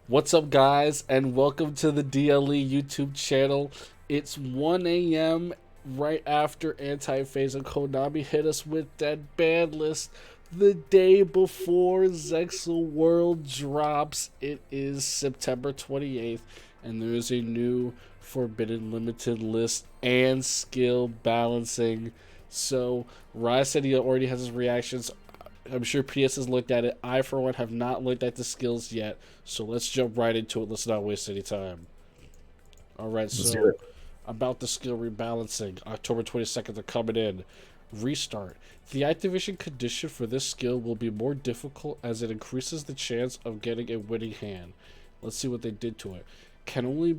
What's up, guys, and welcome to the DLE YouTube channel. It's 1 a.m. right after Anti-Phase and Konami hit us with that ban list the day before Zexal World drops. It is September 28th, and there is a new Forbidden Limited list and skill balancing. So, Rai said he already has his reactions. I'm sure PS has looked at it. I, for one, have not looked at the skills yet. So let's jump right into it. Let's not waste any time. All right, Let's do so it. about the skill rebalancing. October 22nd, they're coming in. Restart. The activation condition for this skill will be more difficult as it increases the chance of getting a winning hand. Let's see what they did to it. Can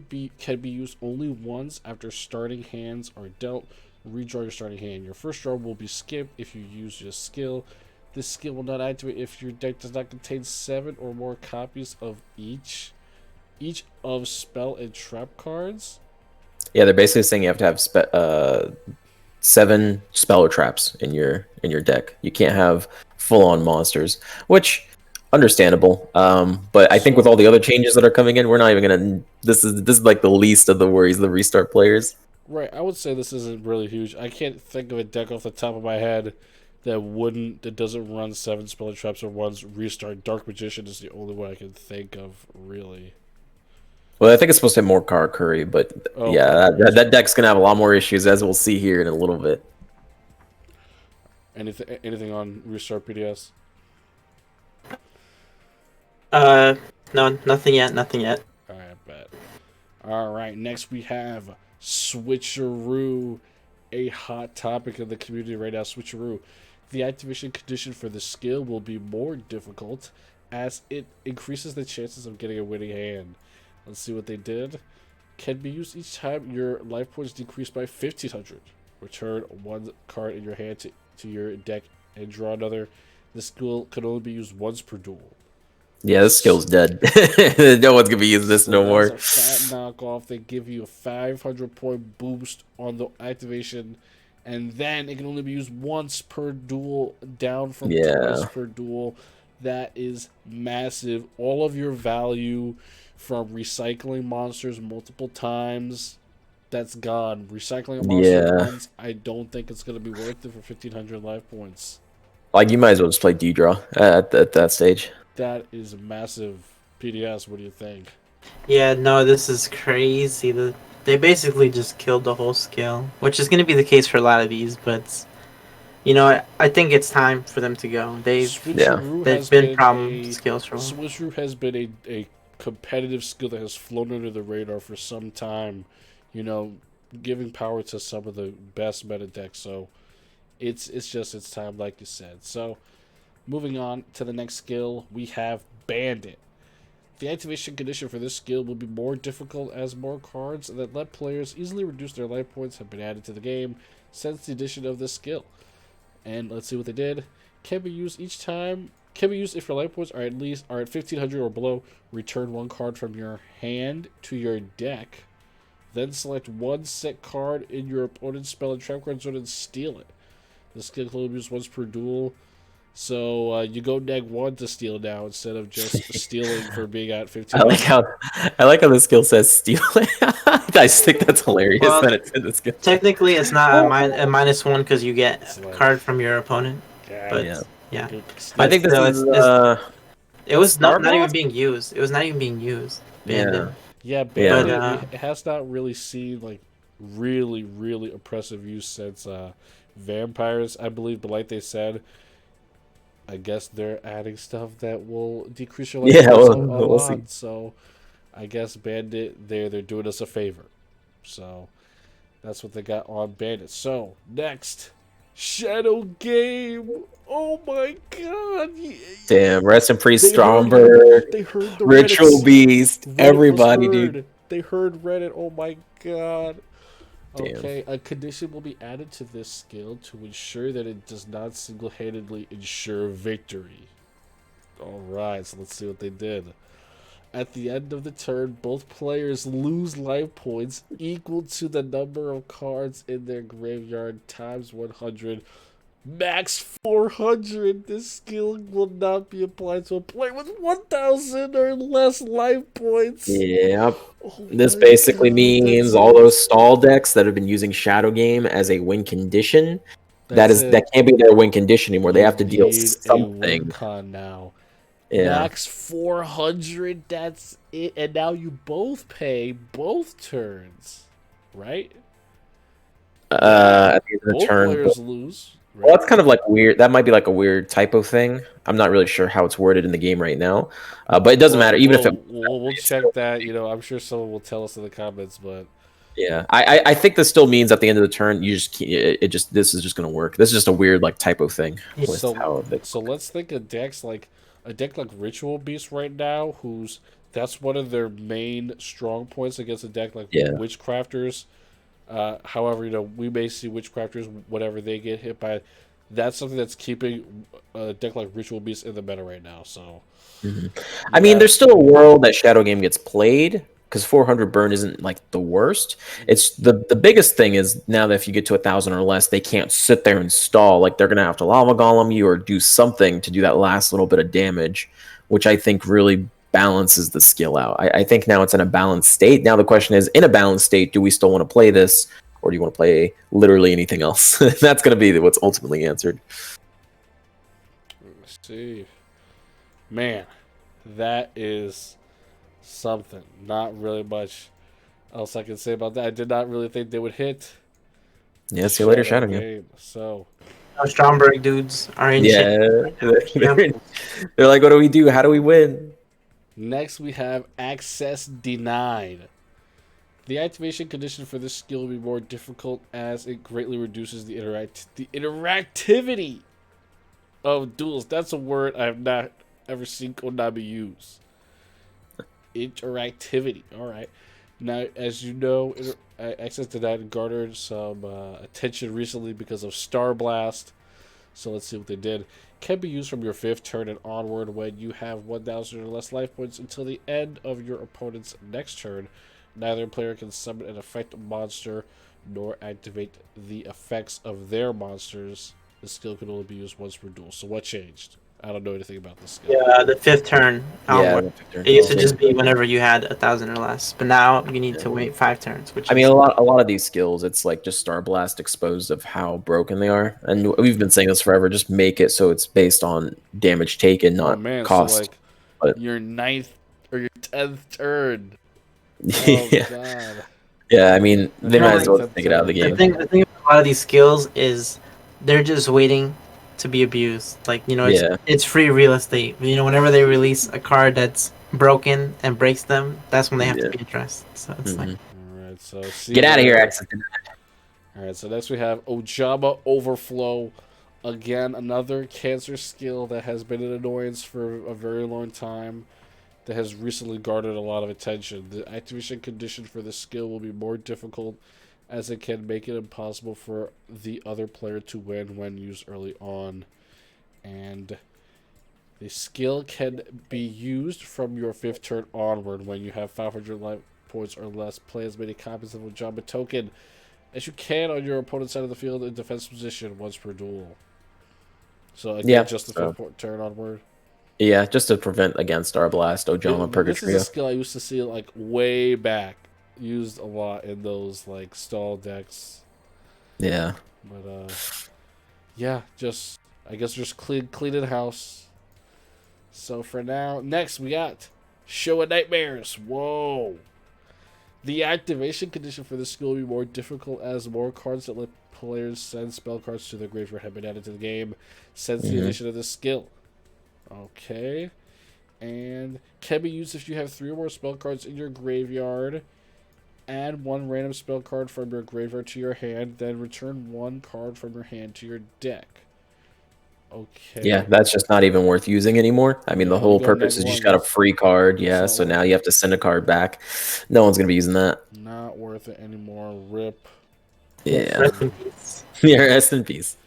be used only once after starting hands are dealt. Redraw your starting hand. Your first draw will be skipped if you use your skill. This skill will not activate if your deck does not contain 7 or more copies of each of spell and trap cards. Yeah, they're basically saying you have to have 7 spell or traps in your deck. You can't have full on monsters, which understandable. But I think with all So the other changes that are coming in, we're not even gonna. This is like the least of the worries of the restart players. right, I would say this isn't really huge. I can't think of a deck off the top of my head that doesn't run 7 spell and traps or one's restart. Dark Magician is the only one I can think of, really. Well, I think it's supposed to have more Car Curry, but Oh, yeah, Carberry as that well. deck's gonna have a lot more issues, as we'll see here in a little bit. Anything on restart PDS? Uh, no, nothing yet, nothing yet. All right, bet. All right, next we have Switcheroo, a hot topic in the community right now. Switcheroo. The activation condition for the skill will be more difficult as it increases the chances of getting a winning hand. Let's see what they did. Can be used each time your life points decrease by 1,500. Return one card in your hand to your deck and draw another. This skill can only be used once per duel. Yeah, this skill's dead. No one's gonna be using this So no that's more. a fat knockoff. They give you a 500-point boost on the activation, and then it can only be used once per duel, down from twice Yeah. per duel. That is massive. All of your value from recycling monsters multiple times, that's gone. Recycling a monster Yeah. once, I don't think it's going to be worth it for 1,500 life points. Like, you might as well just play D-Draw at that stage. That is massive. PDS, what do you think? Yeah, no, this is crazy. They basically just killed the whole skill, which is going to be the case for a lot of these. But I think it's time for them to go. Yeah. They've been problem skills for a while. Switcheroo has been a competitive skill that has flown under the radar for some time. You know, giving power to some of the best meta decks. So it's time, like you said. So moving on to the next skill, we have Bandit. The activation condition for this skill will be more difficult as more cards that let players easily reduce their life points have been added to the game since the addition of this skill. And let's see what they did. Can be used each time. Can be used if your life points are at 1,500 or below. Return one card from your hand to your deck. Then select one set card in your opponent's spell and trap card zone and steal it. The skill can only be used once per duel. So you go neg 1 to steal now instead of just stealing for being at I like 1,500. how I like how the skill says steal. I just think that's hilarious Well, that it's in the skill. technically, it's not a -1 because you get It's a like, card from your opponent. God, Yeah. But yeah, I but think this still, is it was Star not even Boss? being used. It was not even being used. Yeah. Bandit. yeah, But Yeah. Bandit it has not really seen like really oppressive use since vampires, I believe. But like they said, I guess they're adding stuff that will decrease your life Yeah, points a we'll see. lot. So I guess Bandit, they're doing us a favor. So that's what they got on Bandit. So next, Shadow Game. Oh my God! Damn, rest in peace, They heard Stromberg, they heard the Ritual Reddit's Beast, Reddit was everybody, dude. heard. They heard Reddit. Oh my God. Damn. Okay, a condition will be added to this skill to ensure that it does not single-handedly ensure victory. Alright, so let's see what they did. At the end of the turn, both players lose life points equal to the number of cards in their graveyard times 100 Max 400. This skill will not be applied to a player with 1,000 or less life points. Yep. Oh This my basically God, that's means all it. those stall decks that have been using Shadow Game as a win condition, That's it. that can't be their win condition anymore. They You have to deal need a win something. con now. Yeah. Max 400. That's it. And now you both pay both turns, right? At the end of the Both turn. players lose. Right? Well, that's kind of like weird. That might be like a weird typo thing. I'm not really sure how it's worded in the game right now, but it doesn't matter. Even if it, We'll it's check still, that. I'm sure someone will tell us in the comments, but yeah, I think this still means at the end of the turn, you just can't, it just this is just gonna work. This is just a weird like typo thing with so how they. so let's think of decks like a deck like Ritual Beast right now, who's that's one of their main strong points against a deck like Yeah. Witchcrafters. However, we may see Witchcrafters whatever they get hit by. That's something that's keeping a deck like Ritual Beast in the meta right now. So, I mean, there's still a world that Shadow Game gets played because 400 burn isn't like the worst. It's the biggest thing is now that if you get to 1,000 or less, they can't sit there and stall. Like they're gonna have to lava golem you or do something to do that last little bit of damage, which I think really balances the skill out. I think now it's in a balanced state. Now the question is, in a balanced state, do we still want to play this, or do you want to play literally anything else? That's gonna be what's ultimately answered. let's see. Man, that is something. Not really much else I can say about that. I did not really think they would hit. Yeah, see you later, Shadow Game. Game. So, No Stromberg dudes are in Yeah, shit. they're like, what do we do? How do we win? next we have access denied. The activation condition for this skill will be more difficult as it greatly reduces the interactivity of duels. That's a word I have not ever seen Konami use. Interactivity. All right. Now, as you know, Access Denied garnered some attention recently because of Star Blast. So let's see what they did. Can be used from your 5th turn and onward when you have 1,000 or less life points until the end of your opponent's next turn. Neither player can summon an effect monster nor activate the effects of their monsters. The skill can only be used once per duel. So what changed? I don't know anything about this skill. Yeah, the 5th turn Yeah, onward. It used to just be whenever you had 1,000 or less, but now you need to wait 5 turns. Which I mean, a lot of these skills, it's like just Star Blast exposed of how broken they are, and we've been saying this forever. Just make it so it's based on damage taken, not cost. So like but... your 9th or your 10th turn. Oh yeah. God. Yeah, I mean, they might as well Like, take it out of the game. The thing about a lot of these skills is they're just waiting to be abused. Like, it's free real estate. Whenever they release a card that's broken and breaks them, that's when they have to be addressed. So it's like, all right, so get out of here, Access. All right, so next we have Ojama Overflow. Again, another cancer skill that has been an annoyance for a very long time, that has recently garnered a lot of attention. The activation condition for this skill will be more difficult, as it can make it impossible for the other player to win when used early on. And the skill can be used from your 5th turn onward when you have 500 life points or less. Play as many copies of Ojama token as you can on your opponent's side of the field in defense position once per duel. So again, just the 5th turn onward. Yeah, just to prevent against Star Blast, Ojama, Purgatrio. This is a skill I used to see like way back, used a lot in those like stall decks. Yeah. But yeah, just I guess just cleaning house. So for now, next we got Show of Nightmares. Whoa. The activation condition for this skill will be more difficult as more cards that let players send spell cards to their graveyard have been added to the game since the addition of this skill. Okay. And can be used if you have 3 or more spell cards in your graveyard. Add 1 random spell card from your graveyard to your hand, then return 1 card from your hand to your deck. Okay. Yeah, that's just not even worth using anymore. I mean, the whole purpose is you just got a free card. Yeah, so now you have to send a card back. No one's going to be using that. Not worth it anymore. Rip. Yeah. Rest in peace. Yeah, rest in peace.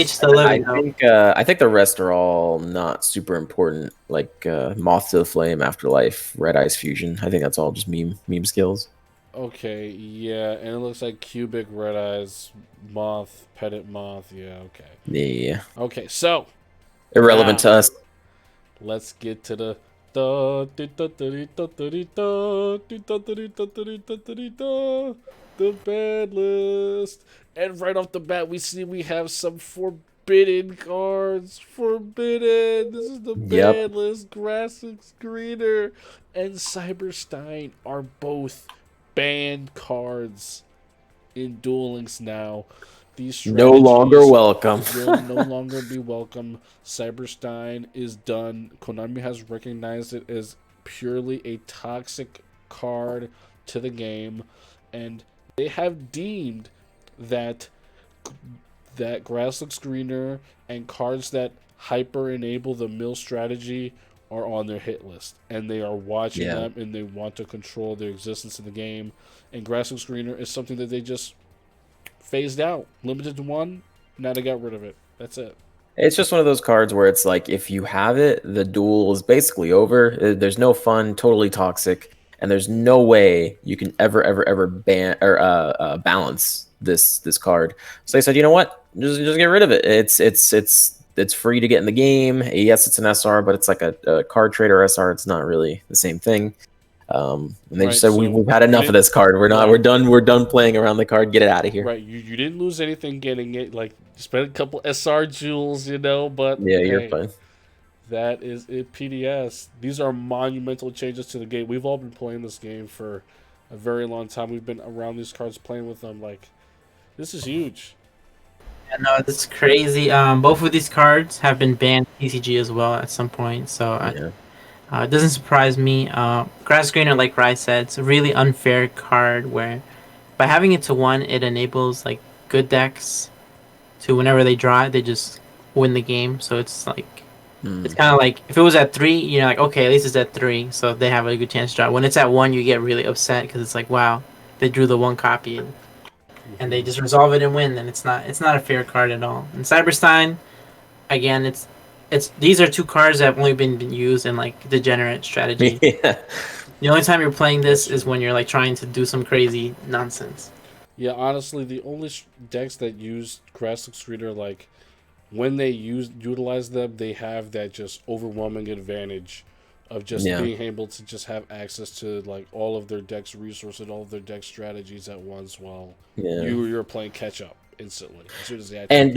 Still living, I think the rest are all not super important, like Moth to the Flame, Afterlife, Red Eyes Fusion. I think that's all just meme skills. Okay, yeah, and it looks like cubic red eyes moth, pettit moth. Yeah, okay. Yeah, Okay, so irrelevant now to us. let's get to the the bad list. And right off the bat, we see we have some forbidden cards. Forbidden. This is the Yep. bad list. Grassix Greener and Cyberstein are both banned cards in Duel Links now. These No longer strategies welcome. will no longer be welcome. Cyberstein is done. Konami has recognized it as purely a toxic card to the game, and they have deemed that Grasslook Screener and cards that hyper enable the mill strategy are on their hit list, and they are watching Yeah. them, and they want to control their existence in the game. And Grasslook Screener is something that they just phased out, limited to one. Now they got rid of it. That's it. It's just one of those cards where it's like, if you have it, the duel is basically over. There's no fun, totally toxic, and there's no way you can ever ban or balance this card. So they said, you know what, just get rid of it. It's free to get in the game. Yes, it's an SR, but it's like a card trader SR. It's not really the same thing. And they just said, So we've had enough of this card. We're not. right. We're done playing around the card. Get it out of here. Right, you didn't lose anything getting it. Like, you spent a couple SR jewels, but Yeah, you're hey, fine. that is it. PDS. These are monumental changes to the game. We've all been playing this game for a very long time. We've been around these cards, playing with them. Like, this is huge. Yeah, no, that's crazy. Both of these cards have been banned TCG as well at some point, so Yeah. it doesn't surprise me. Grass Greener, like Rai said, it's a really unfair card where by having it to 1, it enables like good decks to, whenever they draw it, they just win the game. So it's like it's kind of like if it was at 3, you're like, okay, at least it's at 3, so they have a good chance to draw. When it's at 1, you get really upset because it's like, wow, they drew the 1 copy and they just resolve it and win. And it's not a fair card at all. And Cyberstein, again, it's these are 2 cards that have only been used in like degenerate strategy. Yeah. The only time you're playing this is when you're like trying to do some crazy nonsense. Yeah, honestly, the only decks that use Grasslook Screener, like, when they utilize them, they have that just overwhelming advantage of just being able to just have access to like all of their decks resources and all of their deck strategies at once, while you're playing catch up instantly as soon as they activate And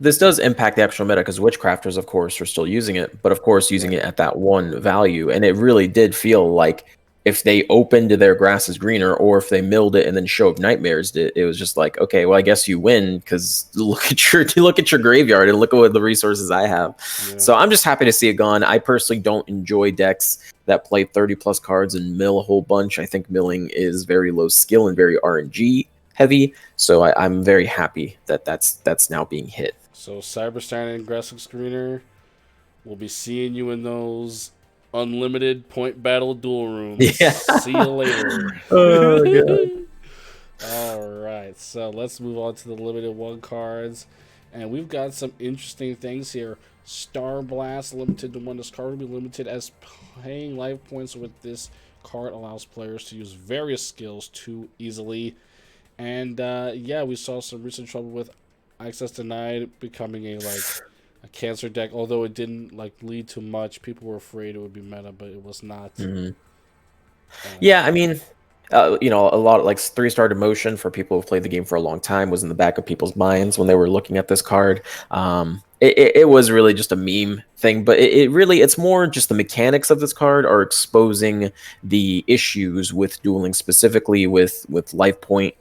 this does impact the actual meta, because Witchcrafters, of course, are still using it, but of course using it at that 1 value. And it really did feel like if they opened their Grass is Greener, or if they milled it and then Show of Nightmares did, it was just like, okay, well, I guess you win, because look at your graveyard and look at what the resources I have. Yeah. So I'm just happy to see it gone. I personally don't enjoy decks that play 30 plus cards and mill a whole bunch. I think milling is very low skill and very RNG heavy. So I'm very happy that that's now being hit. So Cyberstein and Grasslook Screener, we'll be seeing you in those unlimited point battle duel rooms. Yeah. See you later. Oh, God. All right, so let's move on to the limited 1 cards, and we've got some interesting things here. Star Blast, limited to 1. This card will be limited as paying life points with this card allows players to use various skills too easily. And yeah, we saw some recent trouble with Access Denied becoming a cancer deck, although it didn't lead to much. People were afraid it would be meta, but it was not. Yeah, I mean, a lot of 3-star demotion for people who've played the game for a long time was in the back of people's minds when they were looking at this card. It was really just a meme thing, but it's more just the mechanics of this card are exposing the issues with dueling, specifically with life point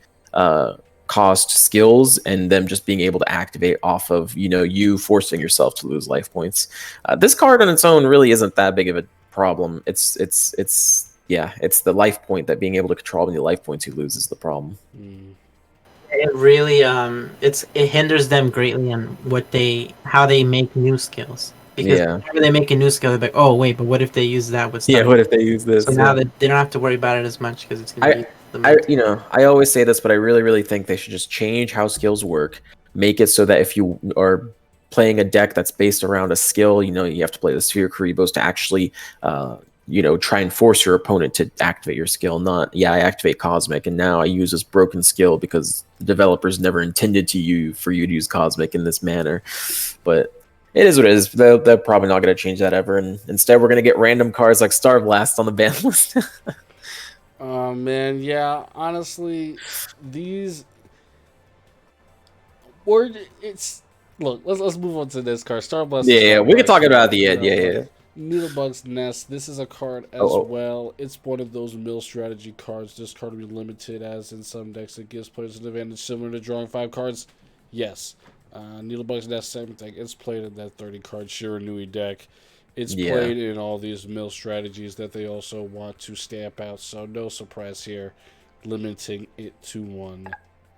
cost skills, and them just being able to activate off of you forcing yourself to lose life points. This card on its own really isn't that big of a problem. It's the life point, that being able to control how many life points you lose is the problem. It really it hinders them greatly on how they make new skills, because whenever they make a new skill, they're like, oh wait, but what if they use that with stuff? What if they use this? So now they don't have to worry about it as much, because it's gonna be I always say this, but I really think they should just change how skills work. Make it so that if you are playing a deck that's based around a skill, you have to play the Sphere Karibos to actually you know, try and force your opponent to activate your skill. Not, yeah, I activate Cosmic, and now I use this broken skill because the developers never intended for you to use Cosmic in this manner. But it is what it is. They're probably not going to change that ever, and instead we're going to get random cards like Star Blast on the ban list. Oh man, yeah. Honestly, these were it's look. Let's move on to this card. Star Blast. Yeah, we can talk about the end. Yeah. Needlebug's Nest. This is a card as well. It's one of those mill strategy cards. This card will be limited, as in some decks it gives players an advantage similar to drawing 5 cards. Yes. Needlebug's Nest, same thing. It's played in that 30 card Shiranui deck. It's played in all these mill strategies that they also want to stamp out. So no surprise here, limiting it to 1.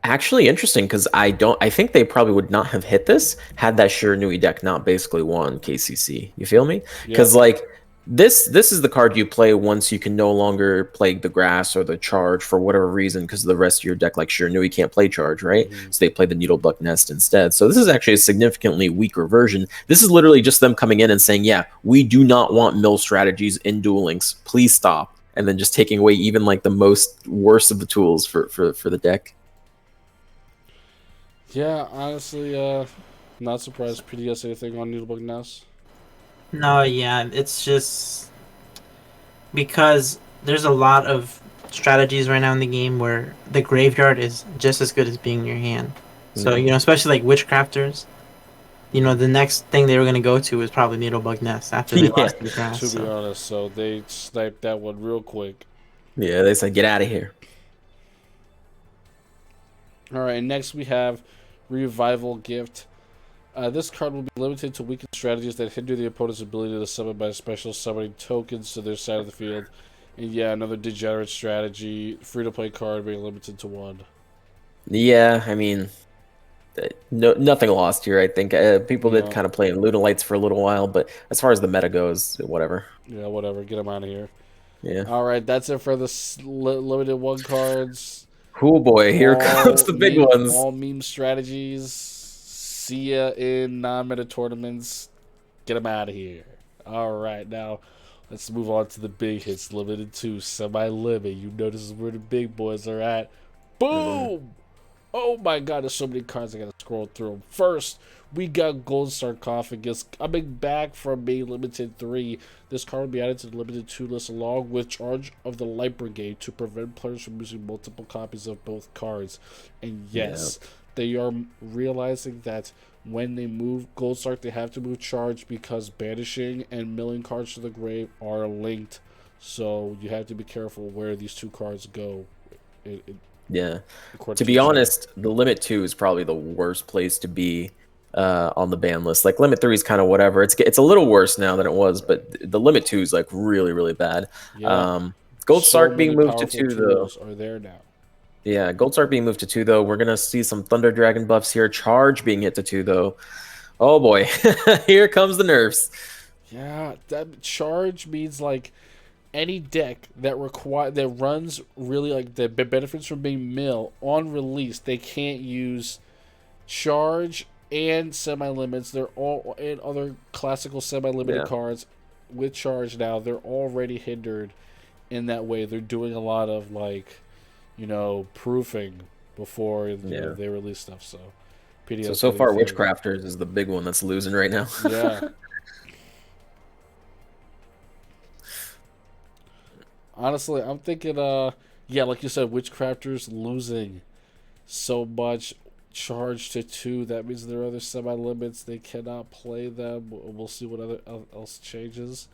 Actually, interesting, because I think they probably would not have hit this had that Shiranui deck not basically won KCC. You feel me? Because like this is the card you play once you can no longer play the grass or the charge for whatever reason, because the rest of your deck, like Shiranui, can't play charge, right? So they play the Needlebug Nest instead. So this is actually a significantly weaker version. This is literally just them coming in and saying, yeah, we do not want mill strategies in Duel Links. Please stop. And then just taking away even like the most worst of the tools for the deck. Yeah, honestly, not surprised. PDS anything on Needlebug Nest? No, yeah, it's just because there's a lot of strategies right now in the game where the graveyard is just as good as being in your hand. So, you know, especially like Witchcrafters, you know, the next thing they were going to go to is probably Needlebug Nest after they lost the grass. To be honest, so they sniped that one real quick. Yeah, they said, get out of here. All right, next we have Revival Gift. This card will be limited to weakened strategies that hinder the opponent's ability to summon by special summoning tokens to their side of the field. And yeah, another degenerate strategy. Free-to-play card being limited to 1. Yeah, I mean, nothing lost here, I think. People did kind of play in Lunalights for a little while, but as far as the meta goes, whatever. Yeah, whatever. Get them out of here. Yeah. All right, that's it for the limited 1 cards. Oh boy, here comes the big ones. All meme strategies. See ya in non-meta tournaments. Get them out of here. All right, now let's move on to the big hits. Limited 2, semi-limit. You know this is where the big boys are at. Boom! Oh my god, there's so many cards I gotta scroll through them. First, we got Gold Sarcophagus coming back from being limited 3. This card will be added to the limited 2 list along with Charge of the Light Brigade to prevent players from using multiple copies of both cards. And yes, they are realizing that when they move Gold Sark, they have to move Charge because banishing and milling cards to the grave are linked. So you have to be careful where these 2 cards go. Yeah. To be honest, the limit 2 is probably the worst place to be on the ban list. Like limit 3 is kind of whatever. It's a little worse now than it was, but the limit 2 is like really, really bad. Yeah. Gold Sark being moved to 2 though. Are there now. Yeah, Gold Sark being moved to 2 though. We're gonna see some Thunder Dragon buffs here. Charge being hit to 2 though. Oh boy, here comes the nerfs. Yeah, that Charge means like any deck that runs really like the benefits from being mill on release, they can't use Charge and semi-limits. They're all and other classical semi-limited cards with Charge now. They're already hindered in that way. They're doing a lot of like, you know, proofing before they release stuff. So, PDS so far, Witchcrafters is the big one that's losing right now. Yeah. Honestly, I'm thinking, yeah, like you said, Witchcrafters losing so much. Charge to 2. That means there are other semi-limits. They cannot play them. We'll see what else changes.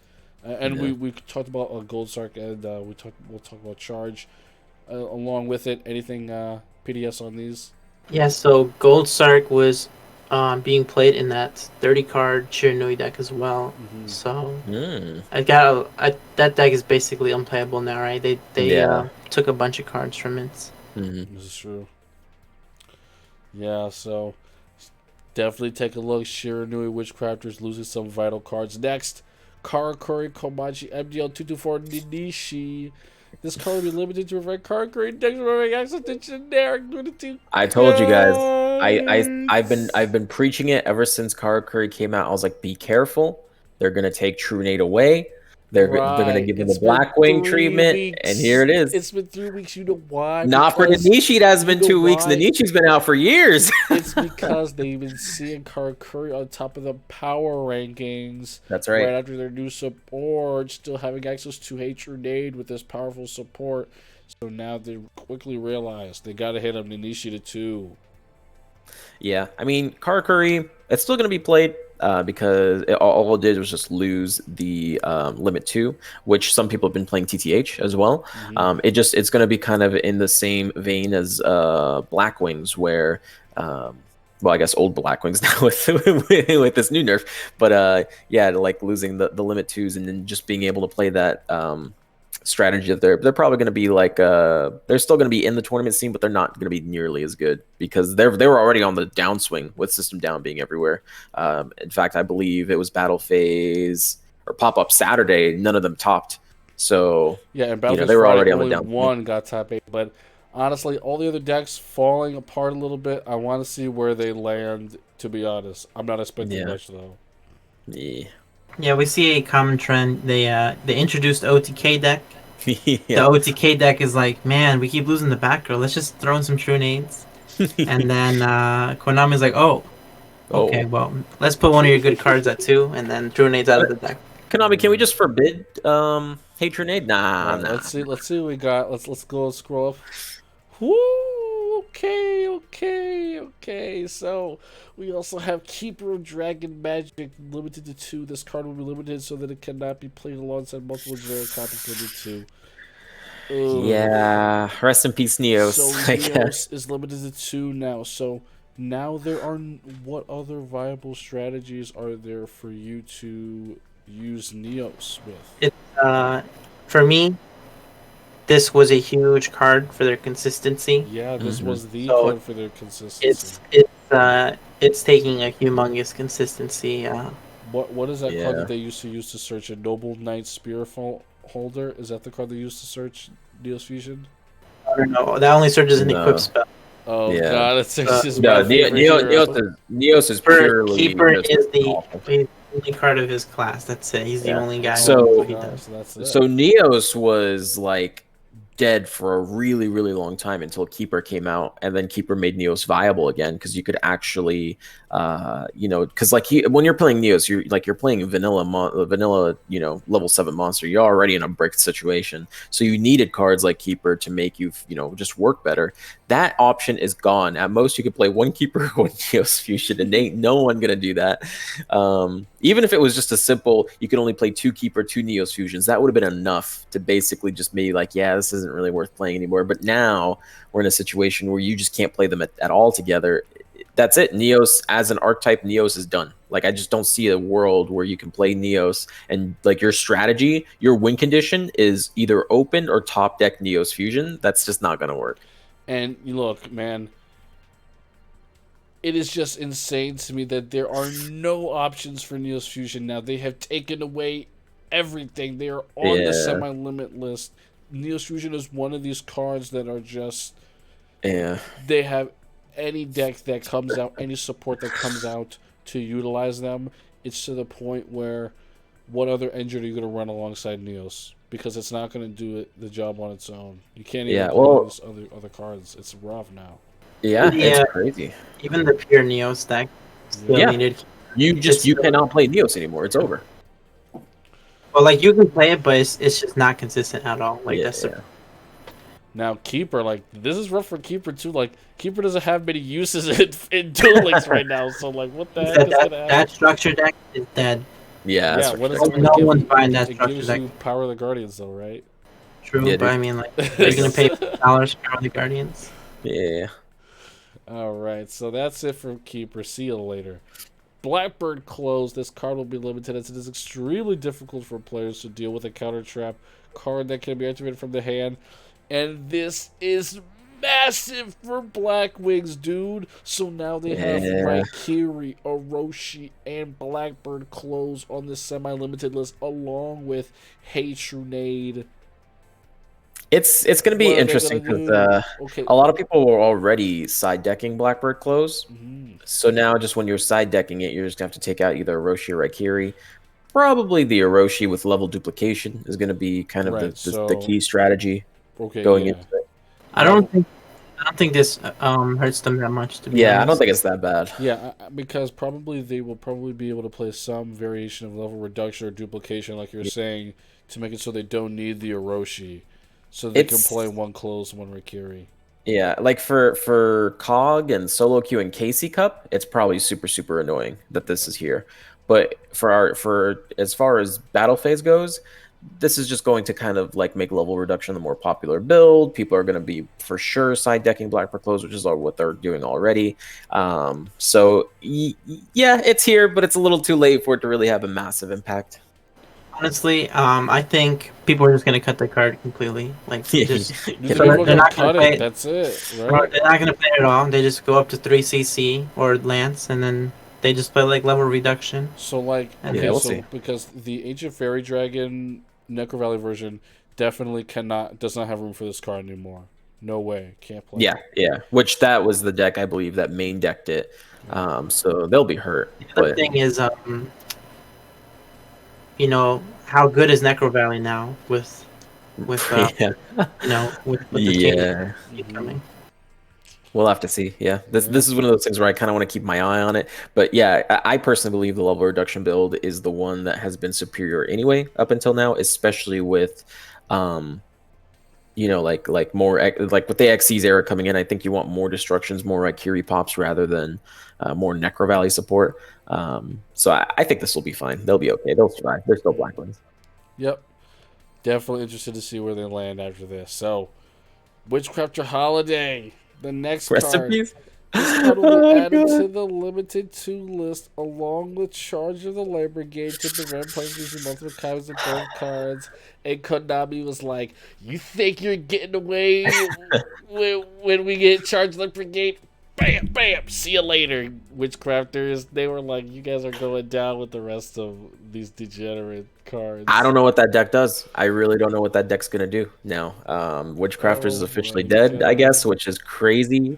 And we talked about Gold Sark, and we'll talk about Charge along with it. Anything PDS on these? Yeah, so Gold Sark was being played in that 30 card Shiranui deck as well. So that deck is basically unplayable now, right? They took a bunch of cards from it. This is true. Yeah, so definitely take a look. Shiranui Witchcrafters losing some vital cards. Next, Karakuri Komachi MDL 224 Ninishi. This card will be limited to prevent Karakuri decks from having access to generic Lunatic. I told you guys. I've been preaching it ever since Karakuri came out. I was like, be careful. They're gonna take True Nate away. They're going to give him the Blackwing treatment, and here it is. It's been 3 weeks. You know why? Not for Nanishi. It has been 2 weeks. Nanishi's been out for years. It's because they've been seeing Karakuri on top of the power rankings. That's right. Right after their new support, still having access to Hatred with this powerful support. So now they quickly realize they got to hit him Nanishi to 2. Yeah, I mean, Karakuri, it's still going to be played because all it did was just lose the limit 2, which some people have been playing TTH as well. Mm-hmm. It's going to be kind of in the same vein as Blackwings, where well, I guess old Blackwings now with this new nerf, but yeah, like losing the limit 2s and then just being able to play that strategy that they're probably going to be like they're still going to be in the tournament scene, but they're not going to be nearly as good because they were already on the downswing with system down being everywhere. In fact, I believe it was battle phase or pop-up Saturday, none of them topped. So yeah, and battle phase they were Friday, already on the only down. One got top 8, but honestly, all the other decks falling apart a little bit. I want to see where they land. To be honest, I'm not expecting much though. Yeah, we see a common trend. They introduced OTK deck. Yeah. The OTK deck is like, man, we keep losing the back row. Let's just throw in some true nades. And then Konami's like, okay, well, let's put one of your good cards at 2, and then true nades out of the deck. Konami, can we just forbid Hatred nade? Nah. Let's see what we got. Let's go scroll up. Woo! Okay. So we also have Keeper of Dragon Magic limited to 2. This card will be limited so that it cannot be played alongside multiple generic copies limited to. Yeah, rest in peace, Neos. So Neos is limited to 2 now. So now there are what other viable strategies are there for you to use Neos with? For me, this was a huge card for their consistency. Yeah, this was the card for their consistency. It's taking a humongous consistency. What is that card that they used to search a Noble Knight Spear Holder? Is that the card they used to search Neos Fusion? I don't know. That only searches an equip spell. Oh god, it's just Neos is purely Keeper is the only card of his class. That's it. He's the only guy. So Neos was like dead for a really, really long time until Keeper came out, and then Keeper made Neos viable again because you could actually, because like when you're playing Neos, you're playing vanilla, level 7 monster. You're already in a bricked situation, so you needed cards like Keeper to make you, just work better. That option is gone. At most, you could play 1 Keeper, 1 Neos Fusion, and ain't no one gonna do that. Even if it was just a simple, you could only play 2 Keeper, 2 Neos Fusions, that would have been enough to basically just be like, yeah, this isn't really worth playing anymore. But now we're in a situation where you just can't play them at all together. That's it. Neos as an archetype, Neos is done. Like, I just don't see a world where you can play Neos and like your strategy, your win condition is either open or top deck Neos Fusion. That's just not gonna work. And look, man, it is just insane to me that there are no options for Neos Fusion now. They have taken away everything. They are on the semi-limit list. Neos Fusion is one of these cards that are just... They have any deck that comes out, any support that comes out to utilize them. It's to the point where what other engine are you going to run alongside Neos? Because it's not going to do the job on its own. You can't even play these other cards. It's rough now. Yeah, it's crazy. Even the pure Neos deck still needed. You cannot play Neos anymore. It's over. Well, like you can play it, but it's just not consistent at all. Like Now Keeper, like this is rough for Keeper too. Like Keeper doesn't have many uses in Duel Links right now. So like, what the heck is gonna happen? That structure deck is dead. Yeah, what is no one's buying that structure gives deck. You Power of the Guardians, though, right? True, but I mean, like, are you gonna pay $5 for Power of the Guardians? Yeah. All right, so that's it for Keeper. See you later. Blackbird Close. This card will be limited as it is extremely difficult for players to deal with a counter trap card that can be activated from the hand, and this is massive for Blackwings, dude. So now they have Raikiri, Orochi, and Blackbird Close on the semi-limited list, along with Hatred. It's going to be interesting because a lot of people were already side decking Blackbird Close. So now, just when you're side decking it, you're just going to have to take out either Orochi or Raikiri. probably the Orochi with level duplication is going to be kind of the key strategy going into it. I don't think this hurts them that much, to be honest. I don't think it's that bad. Yeah, because probably they will probably be able to play some variation of level reduction or duplication, like you're saying, to make it so they don't need the Orochi, so they can play one close, one Rikiri. Yeah, like for COG and solo queue and KC Cup, it's probably super annoying that this is here. But for as far as battle phase goes, this is just going to kind of like make level reduction the more popular build. People are going to be for sure side decking Black for close, which is what they're doing already. So yeah, it's here, but it's a little too late for it to really have a massive impact. Honestly, I think people are just gonna cut the card completely. Like, they're not gonna play it. That's it. Right? They're not gonna play it at all. They just go up to 3 CC or Lance, and then they just play like level reduction. So like, we'll see. Because the Ancient Fairy Dragon Necro Valley version definitely does not have room for this card anymore. No way, can't play. Yeah. Which that was the deck I believe that main decked it. So they'll be hurt. The thing is, you know, how good is Necro Valley now with the change coming? We'll have to see. Yeah, this is one of those things where I kind of want to keep my eye on it. But yeah, I personally believe the level reduction build is the one that has been superior anyway up until now, especially with, like more like with the XC's era coming in. I think you want more destructions, more Rikiri pops rather than more Necro Valley support. So I think this will be fine. They'll be okay. They'll survive. They're still black ones. Yep. Definitely interested to see where they land after this. So, Witchcrafter Holiday, the next recipes. Card. This card will be added to the limited 2 list along with Charge of the Land Brigade to prevent players using multiple copies of both cards. And Konami was like, "You think you're getting away when we get Charge of the Brigade? Bam, bam, see you later, Witchcrafters." They were like, "You guys are going down with the rest of these degenerate cards." I don't know what that deck does. I really don't know what that deck's gonna do now. Witchcrafters is officially dead, I guess, which is crazy.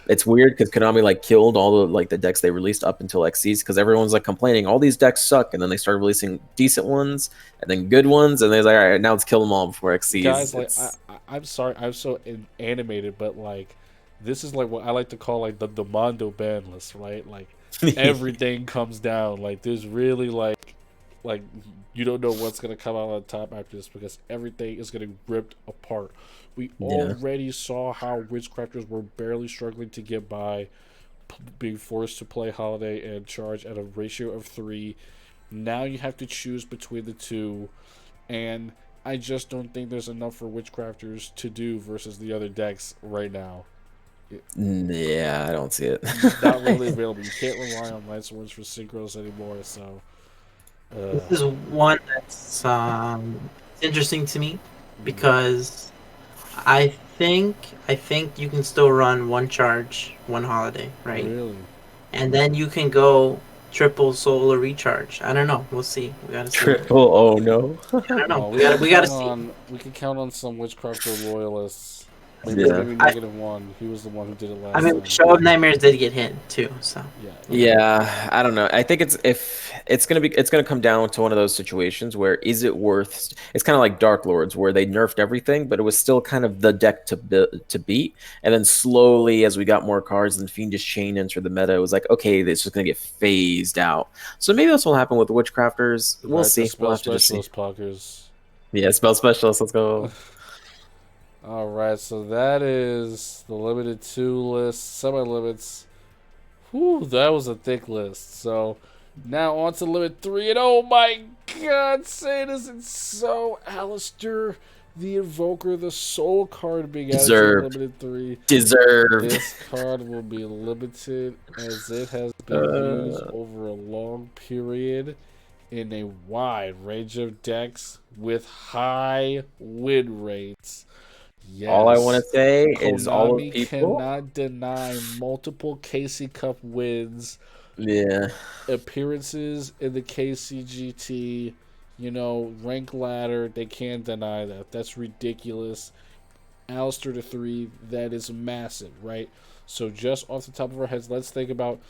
It's weird because Konami like killed all the decks they released up until XCs because everyone's like complaining all these decks suck, and then they started releasing decent ones and then good ones, and they're like, all right, now let's kill them all before XCs. Guys, like, I'm sorry, I'm so animated, but like, this is like what I like to call like the Mondo ban list, right? Like everything comes down. Like there's really like you don't know what's gonna come out on top after this because everything is getting ripped apart. We already saw how Witchcrafters were barely struggling to get by, being forced to play Holiday and Charge at a ratio of 3. Now you have to choose between the two, and I just don't think there's enough for Witchcrafters to do versus the other decks right now. Yeah, I don't see it. Not really available. You can't rely on Light Swords for synchros anymore. So this is one that's interesting to me because I think you can still run 1 Charge, 1 Holiday, right? Really? And then you can go triple solar recharge. I don't know. We'll see. We gotta see. Triple? Oh no. I don't know. We gotta see. We can count on some Witchcrafter loyalists. Maybe -1. He was the one who did it last time. I mean, Show of Nightmares did get hit too, so. Yeah, I don't know. I think it's gonna come down to one of those situations where is it worth? It's kind of like Dark Lords where they nerfed everything, but it was still kind of the deck to beat. And then slowly, as we got more cards and Fiendish Chain entered the meta, it was like, okay, this is gonna get phased out. So maybe that's what will happen with the Witchcrafters. We'll see. We'll have to just see. Yeah, Spell Specialist. Let's go. Alright, so that is the limited 2 list, semi-limits. Whew, that was a thick list. So, now on to limit 3, and oh my god, say this, it's so Alistair, the Invoker, the soul card being added to limited 3. Deserved. This card will be limited as it has been used over a long period in a wide range of decks with high win rates. Yes. All I want to say is all of people cannot deny multiple KC Cup wins. Yeah. Appearances in the KCGT, rank ladder, they can't deny that. That's ridiculous. Alistair to 3, that is massive, right? So just off the top of our heads, let's think about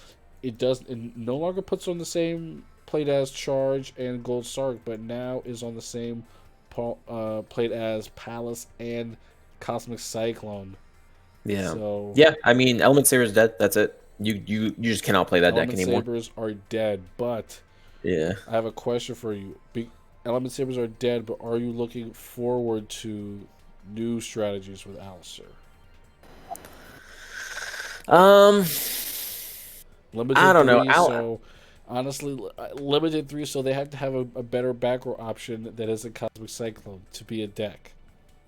it no longer puts on the same played as Charge and Gold Sark, but now is on the same played as Palace and Cosmic Cyclone. Yeah. So Yeah, I mean, Element Saber's dead. That's it. You just cannot play that deck Element anymore. Sabers are dead, but Yeah. I have a question for you. Element Sabers are dead, but are you looking forward to new strategies with Alistair? Limited I don't know. 3, so honestly, limited 3, so they have to have a better back row option that isn't Cosmic Cyclone to be a deck.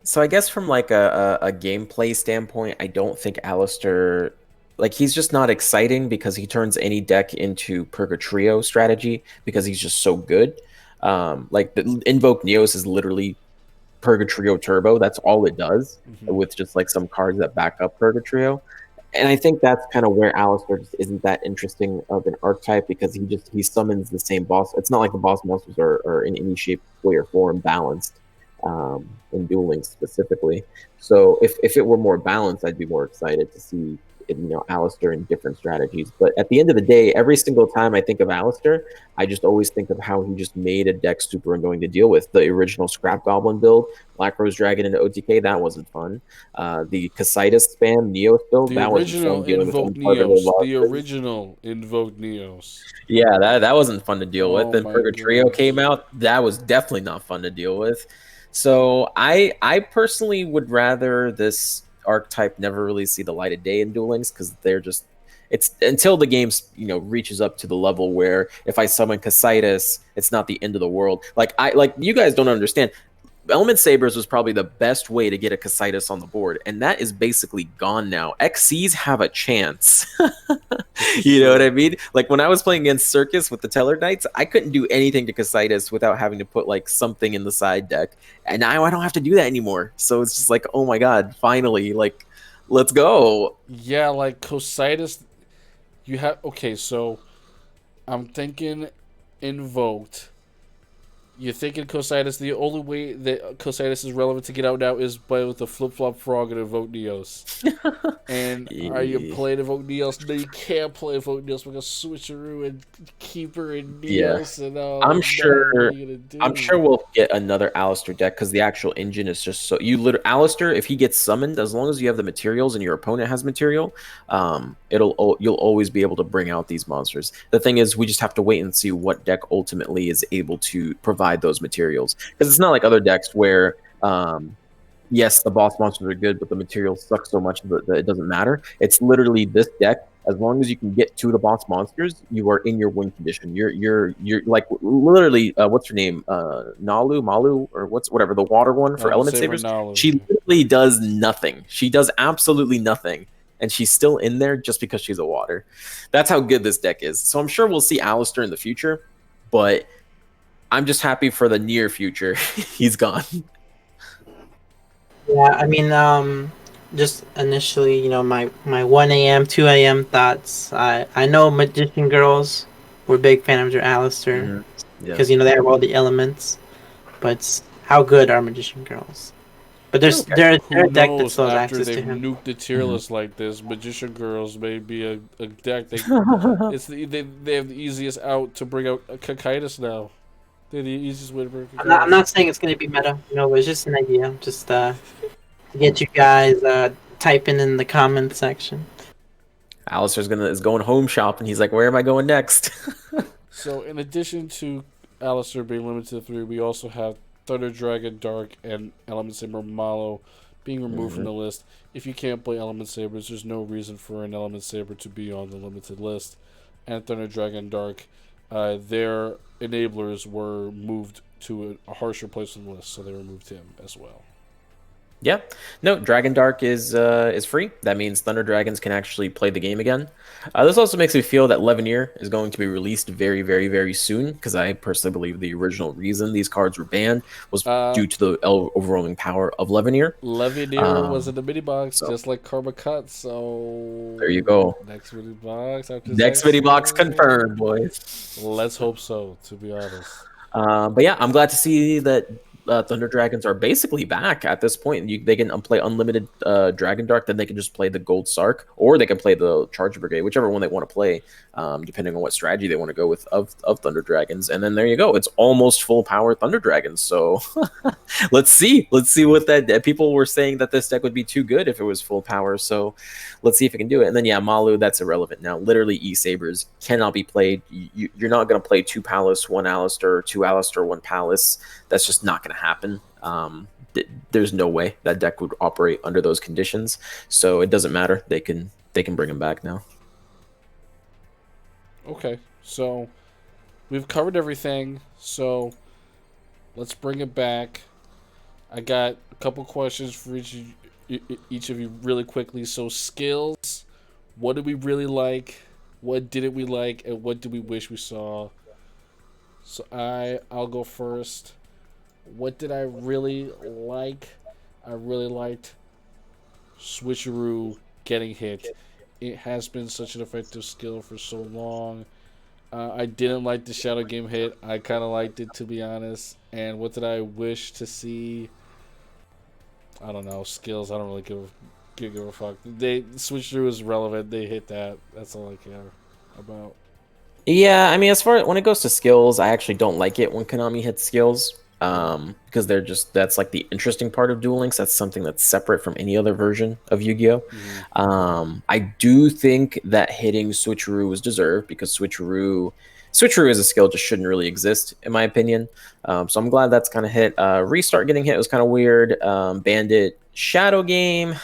So I guess from like a gameplay standpoint, I don't think Alistair, like, he's just not exciting because he turns any deck into Purgatrio strategy because he's just so good. Like the Invoke Neos is literally Purgatrio Turbo. That's all it does, with just like some cards that back up Purgatrio. And I think that's kind of where Alistair just isn't that interesting of an archetype because he summons the same boss. It's not like the boss monsters are in any shape, way, or form balanced in Duel Links specifically. So if it were more balanced, I'd be more excited to see Alistair in different strategies. But at the end of the day, every single time I think of Alistair, I just always think of how he just made a deck super annoying to deal with. The original Scrap Goblin build, Black Rose Dragon into OTK, that wasn't fun. The Casitas spam Neos build, that wasn't fun dealing with untargetable losses. The original Invoke Neos. Yeah, that wasn't fun to deal with. Then my Purgatrio goodness. came out, that was definitely not fun to deal with. So I personally would rather this archetype never really see the light of day in Duel Links because they're just, it's until the game reaches up to the level where if I summon Casitas, it's not the end of the world. Like you guys don't understand. Element Sabers was probably the best way to get a Casitas on the board, and that is basically gone now. XCs have a chance. You know what I mean? Like when I was playing against Circus with the Teller Knights, I couldn't do anything to Casitas without having to put like something in the side deck, and now I don't have to do that anymore. So it's just like, oh my god, finally, like, let's go. Yeah, like Casitas, you have so I'm thinking Invoked. You're thinking Casitas. The only way that Casitas is relevant to get out now is by with the flip flop frog and Invoke Neos. And are you playing Invoke Neos? No, you can't play Invoke Neos because Switcheroo and Keeper and Neos and I'm sure we'll get another Alistair deck because the actual engine is just so Alistair, if he gets summoned, as long as you have the materials and your opponent has material, you'll always be able to bring out these monsters. The thing is, we just have to wait and see what deck ultimately is able to provide those materials, because it's not like other decks where yes, the boss monsters are good, but the materials suck so much that it doesn't matter. It's literally this deck. As long as you can get to the boss monsters, you are in your win condition. You're like literally what's her name? Malu, or whatever the water one for Element Sabers. She literally does nothing. She does absolutely nothing, and she's still in there just because she's a water. That's how good this deck is. So I'm sure we'll see Alistair in the future, but I'm just happy for the near future. He's gone. Yeah, I mean, just initially, my 1 a.m., 2 a.m. thoughts. I know Magician Girls were big fan of their Alistair because they have all the elements. But how good are Magician Girls? But there's a deck that still has access to him. Nuked the tier list like this, Magician Girls may be a deck. They have the easiest out to bring out Casitas now. They're the easiest way to bring Casitas. I'm not saying it's going to be meta. It's just an idea. Just to get you guys typing in the comment section. Alistair's is going home shopping. He's like, where am I going next? So in addition to Alistair being limited to 3, we also have Thunder Dragon Dark and Element Saber Malo being removed from the list. If you can't play Element Sabers, there's no reason for an Element Saber to be on the limited list. And Thunder Dragon Dark, their enablers were moved to a harsher place on the list, so they removed him as well. Yeah, no, Dragon Dark is free. That means Thunder Dragons can actually play the game again. This also makes me feel that Leveneer is going to be released very, very, very soon, because I personally believe the original reason these cards were banned was due to the overwhelming power of Leveneer. Leveneer was in the mini box, just like Karma Cut. So there you go. Next mini box. Next mini box confirmed, boys. Let's hope so. To be honest. But yeah, I'm glad to see that Thunder Dragons are basically back at this point. They can play unlimited Dragon Dark, then they can just play the Gold Sark, or they can play the Charge Brigade, whichever one they want to play, depending on what strategy they want to go with of Thunder Dragons. And then there you go. It's almost full power Thunder Dragons. So let's see what that people were saying that this deck would be too good if it was full power. So let's see if it can do it. And then yeah, Malu, that's irrelevant now. Literally, E-Sabers cannot be played. You're not going to play 2 Palace, 1 Alistair, or 2 Alistair, 1 Palace. That's just not going to happen. There's no way that deck would operate under those conditions. So it doesn't matter. They can bring him back now. Okay, so we've covered everything. So let's bring it back. I got a couple questions for each of you really quickly. So skills, what did we really like? What didn't we like? And what do we wish we saw? So I'll go first. What did I really like? I really liked Switcheroo getting hit. It has been such an effective skill for so long. I didn't like the Shadow Game hit. I kind of liked it, to be honest. And what did I wish to see? I don't know. Skills, I don't really give a fuck. Switcheroo is relevant. They hit that. That's all I care about. Yeah, I mean, as far as when it goes to skills, I actually don't like it when Konami hits skills. Because that's like the interesting part of Duel Links. That's something that's separate from any other version of Yu-Gi-Oh. I do think that hitting Switcheroo was deserved, because Switcheroo as a skill just shouldn't really exist, in my opinion. So I'm glad that's kind of hit. Restart getting hit was kind of weird. Bandit, Shadow Game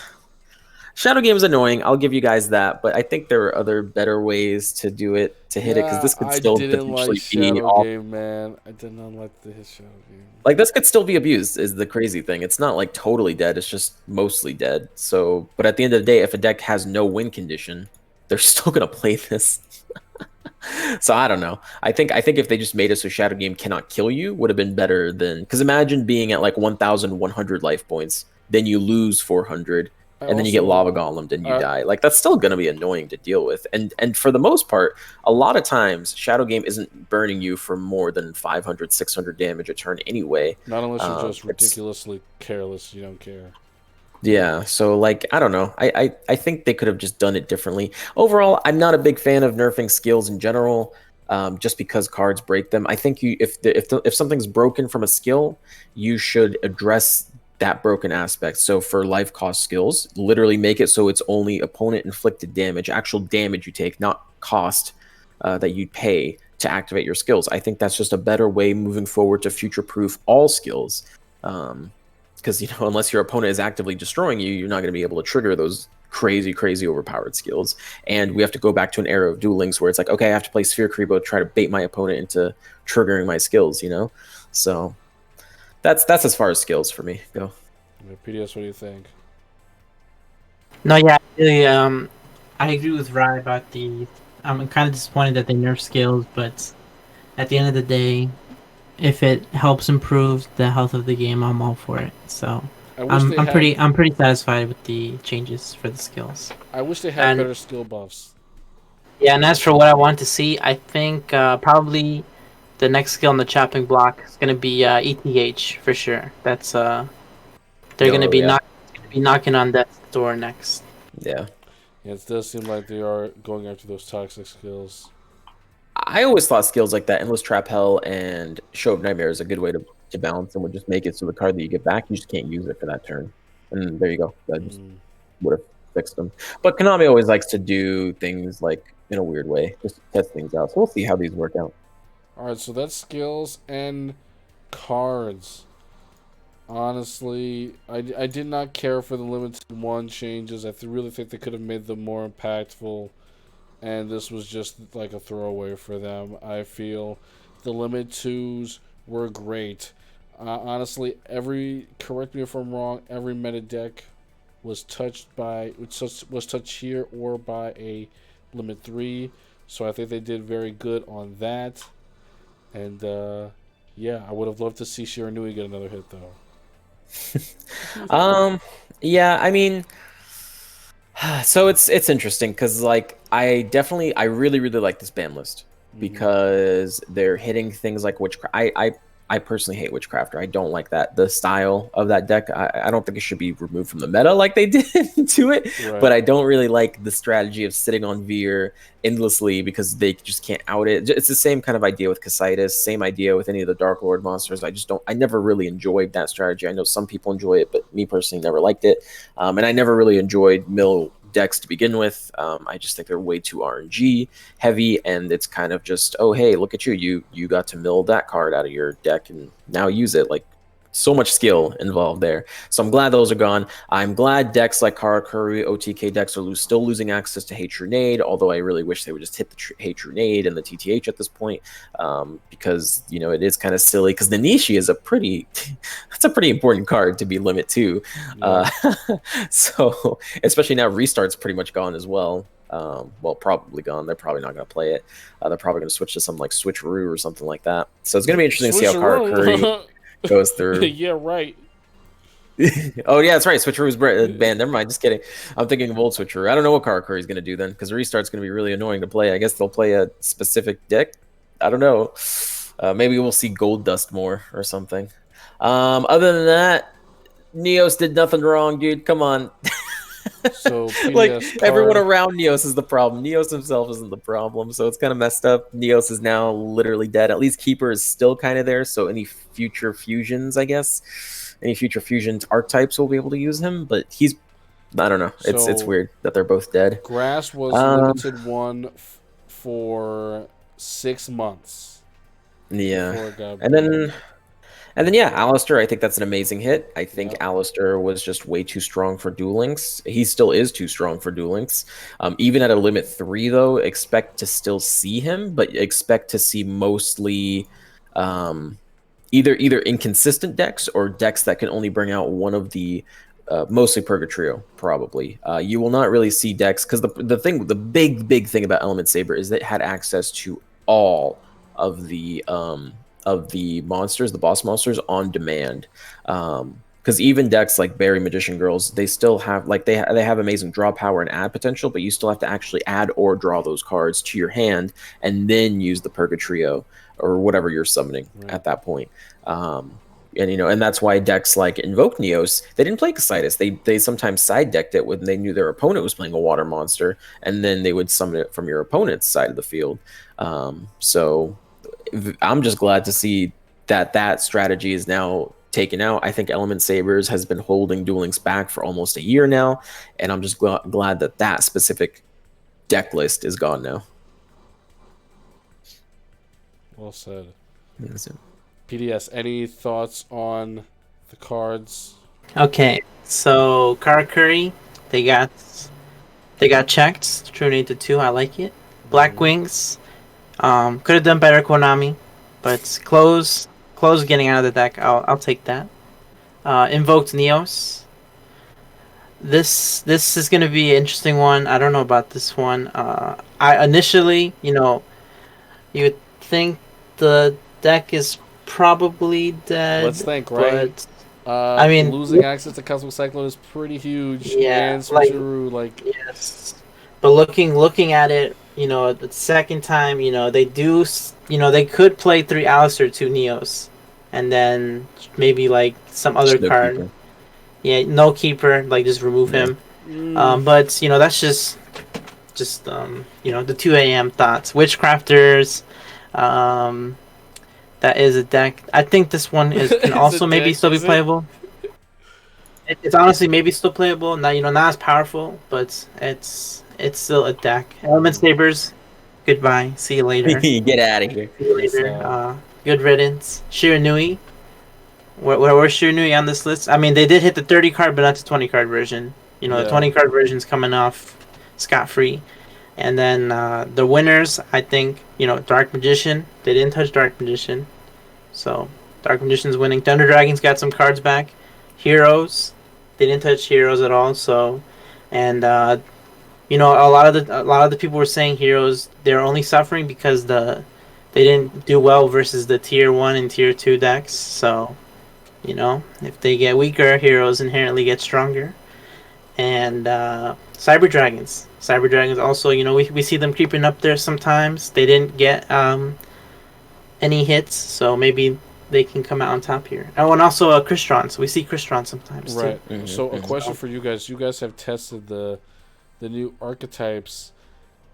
is annoying. I'll give you guys that, but I think there are other better ways to do it, to hit it, because this could still potentially be Shadow Game, man. I did not like the hit Shadow Game. Like, this could still be abused, is the crazy thing. It's not like totally dead, it's just mostly dead. So, but at the end of the day, if a deck has no win condition, they're still gonna play this. So I don't know. I think if they just made it so Shadow Game cannot kill you, would have been better than, because imagine being at like 1,100 life points, then you lose 400. And then you get Lava Golemed and you die. Like, that's still going to be annoying to deal with. And for the most part, a lot of times, Shadow Game isn't burning you for more than 500, 600 damage a turn anyway. Not unless you're just ridiculously careless. You don't care. Yeah, so, like, I don't know. I think they could have just done it differently. Overall, I'm not a big fan of nerfing skills in general, just because cards break them. I think if something's broken from a skill, you should address that broken aspect. So for life cost skills, literally make it so it's only opponent inflicted damage, actual damage you take, not cost that you'd pay to activate your skills. I think that's just a better way moving forward to future proof all skills. Because, you know, unless your opponent is actively destroying you, you're not going to be able to trigger those crazy overpowered skills. And we have to go back to an era of Duel Links where it's like, okay, I have to play Sphere Creepo to try to bait my opponent into triggering my skills, you know? So that's as far as skills for me go. PDS, what do you think? No, yeah, really, I agree with Rai about the. I'm kind of disappointed that they nerf skills, but at the end of the day, if it helps improve the health of the game, I'm all for it. So I'm pretty satisfied with the changes for the skills. I wish they had better skill buffs. Yeah, and as for what I want to see, I think probably the next skill on the chopping block is going to be ETH for sure. That's they're going to be knocking on death's door next. Yeah, it does seem like they are going after those toxic skills. I always thought skills like that, Endless Trap Hell and Show of Nightmare, is a good way to balance them. Would just make it so the card that you get back, you just can't use it for that turn. And there you go. That just would have fixed them. But Konami always likes to do things like in a weird way, just to test things out. So we'll see how these work out. Alright, so that's skills and cards. Honestly, I did not care for the limited 1 changes. I really think they could have made them more impactful, and this was just like a throwaway for them. I feel the limit 2s were great. Honestly, correct me if I'm wrong, every meta deck was touched here or by a limit 3, so I think they did very good on that. And yeah, I would have loved to see Shiranui get another hit though. Yeah, I mean, so it's interesting because, like, I really like this ban list because they're hitting things like I I personally hate Witchcrafter. I don't like the style of that deck. I don't think it should be removed from the meta like they did to it. Right. But I don't really like the strategy of sitting on Veer endlessly because they just can't out it. It's the same kind of idea with Casitas, same idea with any of the Dark Lord monsters. I never really enjoyed that strategy. I know some people enjoy it, but me personally never liked it. And I never really enjoyed mill decks to begin with. I just think they're way too RNG heavy, and it's kind of just, oh hey, look at you got to mill that card out of your deck and now use it. Like, so much skill involved there. So I'm glad those are gone. I'm glad decks like Karakuri, OTK decks are still losing access to Hatronade, although I really wish they would just hit the Hatronade and the TTH at this point, because, you know, it is kind of silly, because the Nishi is that's a pretty important card to be limit to. Yeah. So, especially now Restart's pretty much gone as well. Well, probably gone. They're probably not going to play it. They're probably going to switch to something like Switcheroo or something like that. So it's going to be interesting to see how Karakuri goes through. Yeah, right. Oh yeah, that's right. Switcheroo's banned. Never mind. Just kidding. I'm thinking of old Switcheroo. I don't know what Karakuri's going to do then, because Restart's going to be really annoying to play. I guess they'll play a specific deck. I don't know. Maybe we'll see Gold Dust more or something. Other than that, Neos did nothing wrong, dude. Come on. So PDS like everyone around Neos is the problem. Neos himself isn't the problem, so it's kind of messed up. Neos is now literally dead. At least Keeper is still kind of there, so any future fusions, I guess, any future fusion archetypes will be able to use him. But he's, I don't know. It's weird that they're both dead. Grass was limited one for 6 months. Yeah, and then yeah, Alistair, I think that's an amazing hit. I think Alistair was just way too strong for Duel Links. He still is too strong for Duel Links. Even at a limit 3, though, expect to still see him, but expect to see mostly either inconsistent decks or decks that can only bring out one of the mostly Purgatrio, probably. You will not really see decks, because the big thing about Element Saber is that it had access to all of the monsters, the boss monsters, on demand. Because even decks like Berry Magician Girls, they still have, like, they have amazing draw power and add potential, but you still have to actually add or draw those cards to your hand and then use the Purgatrio or whatever you're summoning at that point. And you know, and that's why decks like Invoke Neos, they didn't play Casitas. They sometimes side decked it when they knew their opponent was playing a water monster, and then they would summon it from your opponent's side of the field. So I'm just glad to see that strategy is now taken out. I think Element Sabers has been holding Duel Links back for almost a year now, and I'm just glad that specific deck list is gone now. Well said. That's it. PDS, any thoughts on the cards? Okay, so Karakuri, they got checked. True 8 to 2. I like it. Black Wings, could have done better, Konami, but close getting out of the deck. I'll take that. Invoked Neos. This is gonna be an interesting one. I don't know about this one. I initially, you would think the deck is probably dead. Let's think, right? But I mean, losing access to Cosmic Cyclone is pretty huge. Yeah, and Switcheroo, yes. But looking at it, the second time, they do, they could play 3 Alistair, 2 Neos, and then maybe like some other card. Keeper. Yeah, no keeper, like just remove him. But that's just the 2 a.m. thoughts. Witchcrafters, that is a deck. I think this one can also maybe still be playable. It's honestly maybe still playable. Not not as powerful, but it's still a deck. Element Sabers, goodbye. See you later. Get out of here. See you later. Good riddance. Shiranui. Where's Shiranui on this list? I mean, they did hit the 30 card, but not the 20 card version. The 20 card version's coming off scot free. And then the winners, I think, Dark Magician. They didn't touch Dark Magician. So Dark Magician's winning. Thunder Dragon's got some cards back. Heroes. They didn't touch Heroes at all. So, and a lot of the people were saying Heroes, they're only suffering because they didn't do well versus the tier 1 and tier 2 decks. So, if they get weaker, Heroes inherently get stronger. And Cyber Dragons also, we see them creeping up there sometimes. They didn't get any hits, so maybe they can come out on top here. Oh, and also Crystron. So we see Crystron sometimes Right. too. So a question for you guys. You guys have tested the new archetypes,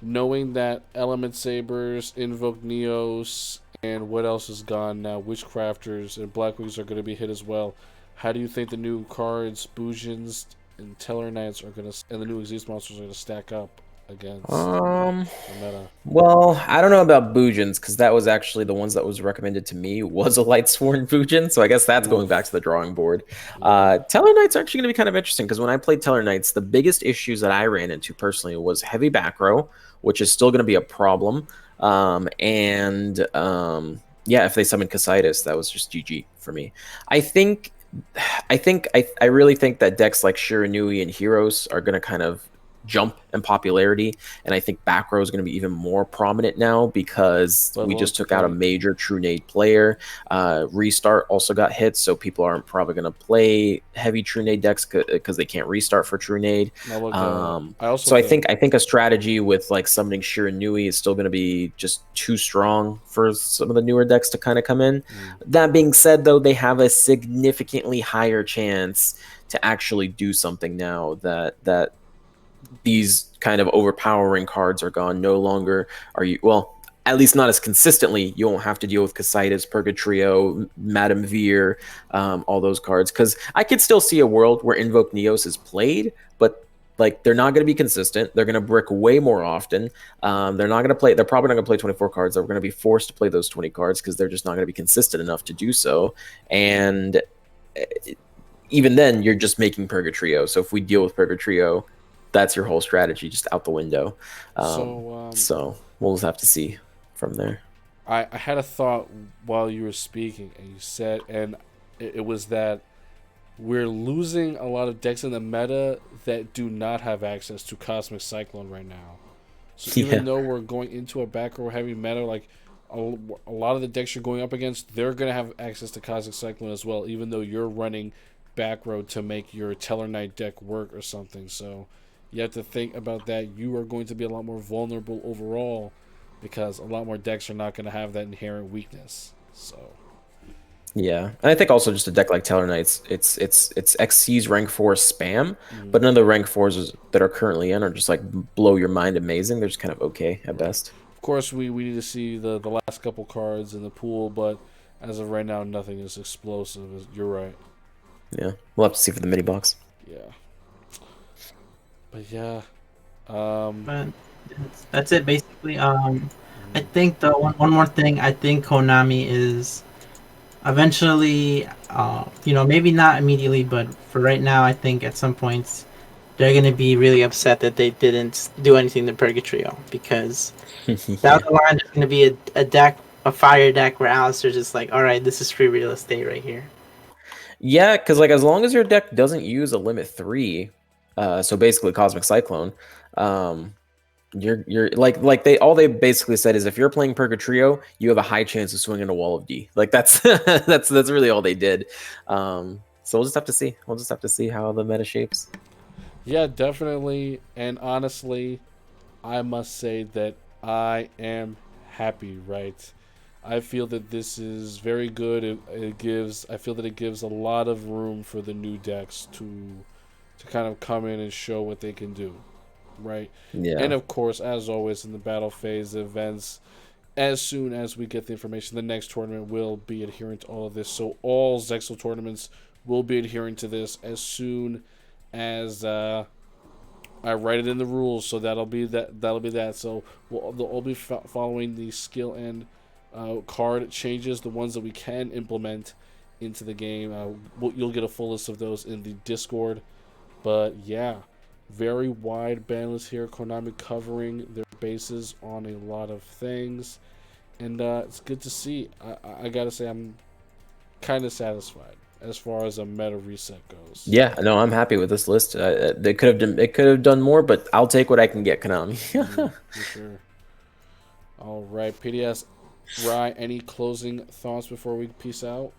knowing that Element Sabers, Invoke Neos, and what else is gone now? Witchcrafters and Blackwings are going to be hit as well. How do you think the new cards, Boojins and Teller Knights are going to, and the new Exist monsters are going to stack up against the meta? Well, I don't know about Boojins because that was actually the ones that was recommended to me was a Lightsworn Boojin, so I guess that's going back to the drawing board. Teller Knights are actually going to be kind of interesting because when I played Teller Knights, the biggest issues that I ran into personally was heavy back row, which is still going to be a problem. Yeah, if they summon Casitas, that was just GG for me. I really think that decks like Shiranui and Heroes are going to kind of jump in popularity, and I think back row is going to be even more prominent now because we just took out a major True Nade player. Restart also got hit, so people aren't probably going to play heavy True Nade decks because they can't restart for True Nade. I think a strategy with like summoning Shiranui is still going to be just too strong for some of the newer decks to kind of come in. That being said, though, they have a significantly higher chance to actually do something now that these kind of overpowering cards are gone. No longer are you, well, at least not as consistently. You won't have to deal with Casitas, Purgatrio, Madame Veer, all those cards. Because I could still see a world where Invoke Neos is played, but like they're not going to be consistent. They're going to brick way more often. They're not going to play. They're probably not going to play 24 cards. They're going to be forced to play those 20 cards because they're just not going to be consistent enough to do so. And even then, you're just making Purgatrio. So if we deal with Purgatrio, that's your whole strategy just out the window. So we'll just have to see from there. I had a thought while you were speaking, and you said, and it was that we're losing a lot of decks in the meta that do not have access to Cosmic Cyclone right now. So even though we're going into a back row heavy meta, like a lot of the decks you're going up against, they're going to have access to Cosmic Cyclone as well, even though you're running back row to make your Teller Knight deck work or something. So you have to think about that. You are going to be a lot more vulnerable overall because a lot more decks are not going to have that inherent weakness. So, yeah, and I think also just a deck like Teller Knights, it's XC's rank 4 spam, but none of the rank 4s that are currently in are just like blow your mind amazing. They're just kind of okay at best. Of course, we need to see the last couple cards in the pool, but as of right now, nothing is explosive. You're right. Yeah, we'll have to see for the mini box. Yeah. But yeah, but that's it basically. I think the one more thing. I think Konami is eventually, maybe not immediately, but for right now, I think at some points they're gonna be really upset that they didn't do anything to Purgatrio because down the line there's gonna be a fire deck where Alistair's just like, all right, this is free real estate right here. Yeah, because like as long as your deck doesn't use a limit 3. So basically Cosmic Cyclone, you're like they basically said is if you're playing Purgatrio, you have a high chance of swinging a wall of D. Like that's that's really all they did. So we'll just have to see. We'll just have to see how the meta shapes. Yeah, definitely. And honestly, I must say that I am happy, right? I feel that this is very good. I feel that it gives a lot of room for the new decks to kind of come in and show what they can do, right? Yeah. And of course, as always in the battle phase events, as soon as we get the information, the next tournament will be adherent to all of this. So all Zexal tournaments will be adhering to this as soon as I write it in the rules. So that'll be that. So they'll all be following the skill and card changes, the ones that we can implement into the game. You'll get a full list of those in the Discord. But yeah, very wide ban list here. Konami covering their bases on a lot of things. And it's good to see. I gotta say, I'm kind of satisfied as far as a meta reset goes. Yeah, no, I'm happy with this list. They could have done more, but I'll take what I can get, Konami. For sure. All right, PDS, Rye, any closing thoughts before we peace out?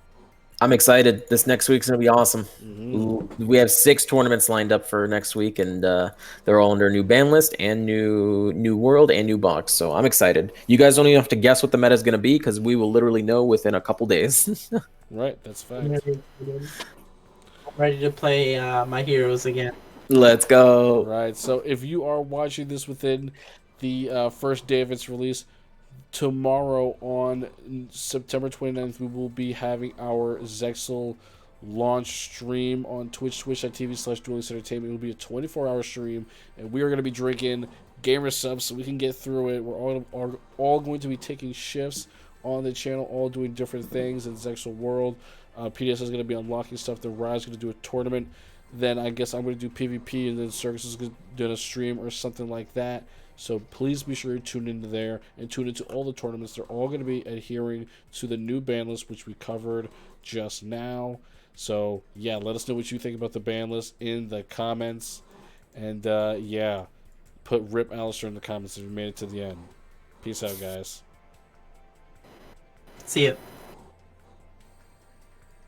I'm excited. This next week's gonna be awesome. Mm-hmm. we have 6 tournaments lined up for next week, and they're all under a new ban list and new world and new box. So I'm excited. You guys don't even have to guess what the meta is going to be because we will literally know within a couple days. Right, that's I'm fact. ready to play my heroes again. Let's go. Right, so if you are watching this within the first day of its release, tomorrow on September 29th, we will be having our Zexal launch stream on twitch.tv/Duel Entertainment. It will be a 24-hour stream, and we are going to be drinking Gamersupps so we can get through it. We're all going to be taking shifts on the channel, all doing different things in Zexal World. PDS is going to be unlocking stuff. The Rise is going to do a tournament. Then I guess I'm going to do PvP, and then Circus is going to do a stream or something like that. So please be sure to tune into there and tune into all the tournaments. They're all going to be adhering to the new ban list, which we covered just now. So, yeah, let us know what you think about the ban list in the comments. And, yeah, put Rip Alistair in the comments if you made it to the end. Peace out, guys. See ya.